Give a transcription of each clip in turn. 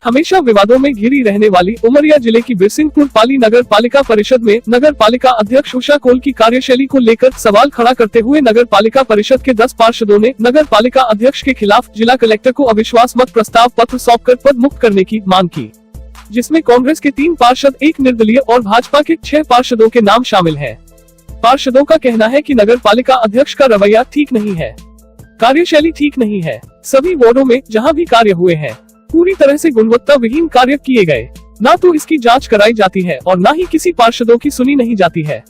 हमेशा विवादों में घिरी रहने वाली उमरिया जिले की बिरसिंहपुर पाली नगर पालिका परिषद में नगर पालिका अध्यक्ष उषा कोल की कार्यशैली को लेकर सवाल खड़ा करते हुए नगर पालिका परिषद के 10 पार्षदों ने नगर पालिका अध्यक्ष के खिलाफ जिला कलेक्टर को अविश्वास मत प्रस्ताव पत्र सौंपकर पद मुक्त करने की मांग की, जिसमें कांग्रेस के 3 पार्षद, 1 निर्दलीय और भाजपा के 6 पार्षदों के नाम शामिल है। पार्षदों का कहना है कि नगर पालिका अध्यक्ष का रवैया ठीक नहीं है, कार्यशैली ठीक नहीं है। सभी वार्डों में जहां भी कार्य हुए हैं पूरी तरह से गुणवत्ता विहीन कार्य किए गए, ना तो इसकी जांच कराई जाती है और ना ही किसी पार्षदों की सुनी नहीं जाती है।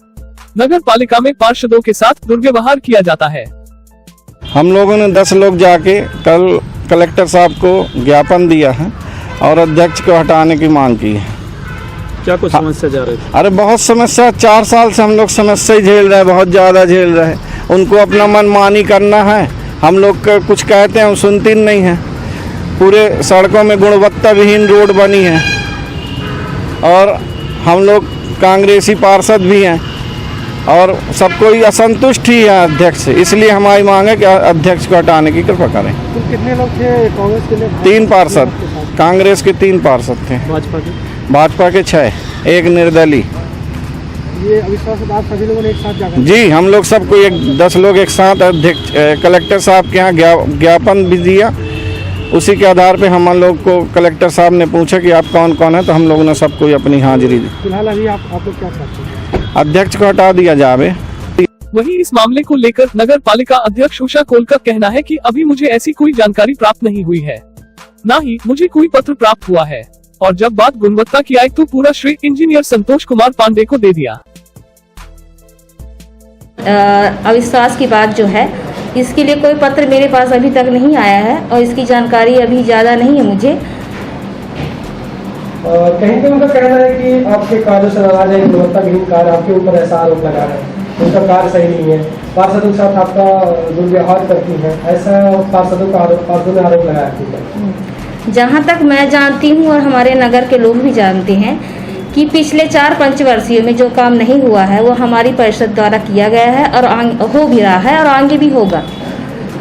नगर पालिका में पार्षदों के साथ दुर्व्यवहार किया जाता है। हम लोगों ने 10 लोग जाके कल कलेक्टर साहब को ज्ञापन दिया है और अध्यक्ष को हटाने की मांग की है। क्या कुछ समस्या जा रही है? अरे बहुत समस्या, 4 साल से हम लोग समस्या ही झेल रहे हैं, बहुत ज़्यादा झेल रहे हैं। उनको अपना मनमानी करना है, हम लोग कुछ कहते हैं सुनती नहीं है। पूरे सड़कों में गुणवत्ता विहीन रोड बनी है और हम लोग कांग्रेसी पार्षद भी हैं और सब कोई असंतुष्ट ही है अध्यक्ष से, इसलिए हमारी मांग है कि अध्यक्ष को हटाने की कृपा करें। तो कितने लोग थे कांग्रेस के लिए? 3 पार्षद, कांग्रेस के 3 पार्षद थे, भाजपा के 6, 1 निर्दलीय। ये अविश्वास आप सभी लोगों ने एक साथ जाकर? जी, हम लोग सबको 10 लोग एक साथ अध्यक्ष कलेक्टर साहब के यहाँ ज्ञापन भी दिया। उसी के आधार पे हम लोग को कलेक्टर साहब ने पूछा कि आप कौन कौन है, तो हम लोगों ने सबको अपनी हाजिरी दी। फिलहाल अभी आप लोग क्या चाहते हैं? अध्यक्ष को हटा दिया जावे। वहीं इस मामले को लेकर नगर पालिका अध्यक्ष उषा कोल का कहना है कि अभी मुझे ऐसी कोई जानकारी प्राप्त नहीं हुई है, न ही मुझे कोई पत्र प्राप्त हुआ है, और जब बात गुणवत्ता की आई तो पूरा श्रेय इंजीनियर संतोष कुमार पांडे को दे दिया। अविश्वास की बात जो है, इसके लिए कोई पत्र मेरे पास अभी तक नहीं आया है और इसकी जानकारी अभी ज़्यादा नहीं है मुझे। कहीं पे उनका कहना है कि आपके कार्यों से नाराज है, गुणवत्ता विहीन कार्य, आपके ऊपर ऐसा आरोप लगा रहे हैं, उनका कार्य सही नहीं है, पार्षदों के साथ आपका दुर्व्यवहार करती है, ऐसा पार्षदों का आरोप लगाया है। जहाँ तक मैं जानती हूँ और हमारे नगर के लोग भी जानते हैं कि पिछले 4 पंचवर्षीयों में जो काम नहीं हुआ है वो हमारी परिषद द्वारा किया गया है और हो भी रहा है और आगे भी होगा।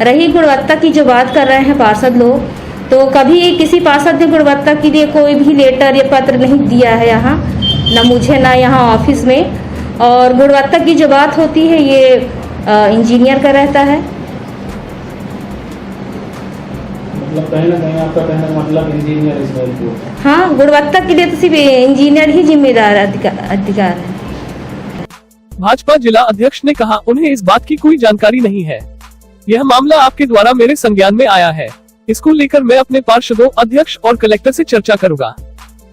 रही गुणवत्ता की जो बात कर रहे हैं पार्षद लोग, तो कभी किसी पार्षद ने गुणवत्ता के लिए कोई भी लेटर या पत्र नहीं दिया है यहाँ, न मुझे ना यहाँ ऑफिस में। और गुणवत्ता की जो बात होती है ये इंजीनियर का रहता है। कहीं ना कहीं आपका कहने का मतलब इंजीनियर इस बात को? हाँ, गुणवत्ता के लिए तो सिर्फ इंजीनियर ही जिम्मेदार अधिकार है। भाजपा जिला अध्यक्ष ने कहा, उन्हें इस बात की कोई जानकारी नहीं है। यह मामला आपके द्वारा मेरे संज्ञान में आया है, इसको लेकर मैं अपने पार्षदों, अध्यक्ष और कलेक्टर से चर्चा करूंगा।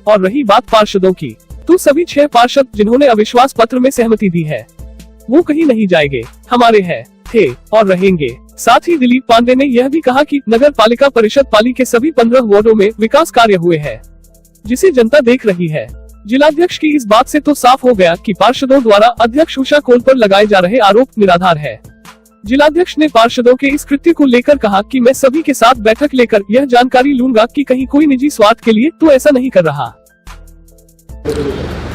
और रही बात पार्षदों की, तो सभी 6 पार्षद जिन्होंने अविश्वास पत्र में सहमति दी है वो कहीं नहीं जाएंगे, हमारे हैं, थे और रहेंगे। साथ ही दिलीप पांडे ने यह भी कहा कि नगर पालिका परिषद पाली के सभी 15 वार्डों में विकास कार्य हुए हैं, जिसे जनता देख रही है। जिलाध्यक्ष की इस बात से तो साफ हो गया कि पार्षदों द्वारा अध्यक्ष उषा कोल पर लगाए जा रहे आरोप निराधार है। जिलाध्यक्ष ने पार्षदों के इस कृत्य को लेकर कहा कि मैं सभी के साथ बैठक लेकर यह जानकारी लूंगा कि कहीं कोई निजी स्वार्थ के लिए तो ऐसा नहीं कर रहा।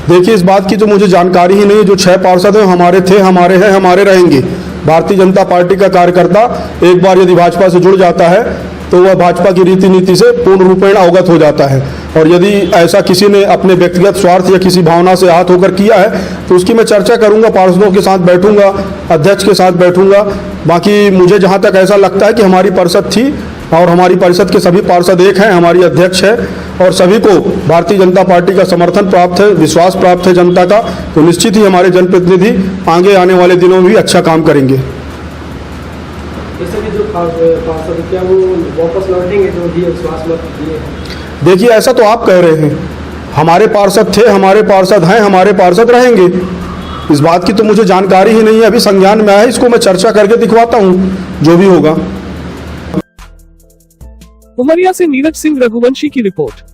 देखिए, इस बात की तो मुझे जानकारी ही नहीं है। जो 6 पार्षद हैं हमारे थे, हमारे हैं, हमारे रहेंगे। भारतीय जनता पार्टी का कार्यकर्ता एक बार यदि भाजपा से जुड़ जाता है तो वह भाजपा की रीति नीति से पूर्ण रूपेण अवगत हो जाता है। और यदि ऐसा किसी ने अपने व्यक्तिगत स्वार्थ या किसी भावना से आहत होकर किया है तो उसकी मैं चर्चा करूंगा, पार्षदों के साथ बैठूंगा, अध्यक्ष के साथ बैठूंगा। बाकी मुझे जहां तक ऐसा लगता है कि हमारी परिषद थी और हमारी परिषद के सभी पार्षद एक हैं, हमारी अध्यक्ष है और सभी को भारतीय जनता पार्टी का समर्थन प्राप्त है, विश्वास प्राप्त है जनता का, तो निश्चित ही हमारे जनप्रतिनिधि आगे आने वाले दिनों में भी अच्छा काम करेंगे। क्या वो वापस लौटेंगे जो भी विश्वास मत दिए? देखिए, ऐसा तो आप कह रहे हैं, हमारे पार्षद थे, हमारे पार्षद हैं, हमारे पार्षद रहेंगे। इस बात की तो मुझे जानकारी ही नहीं है, अभी संज्ञान में आया, इसको मैं चर्चा करके दिखवाता हूँ जो भी होगा। उमरिया से नीरज सिंह रघुवंशी की रिपोर्ट।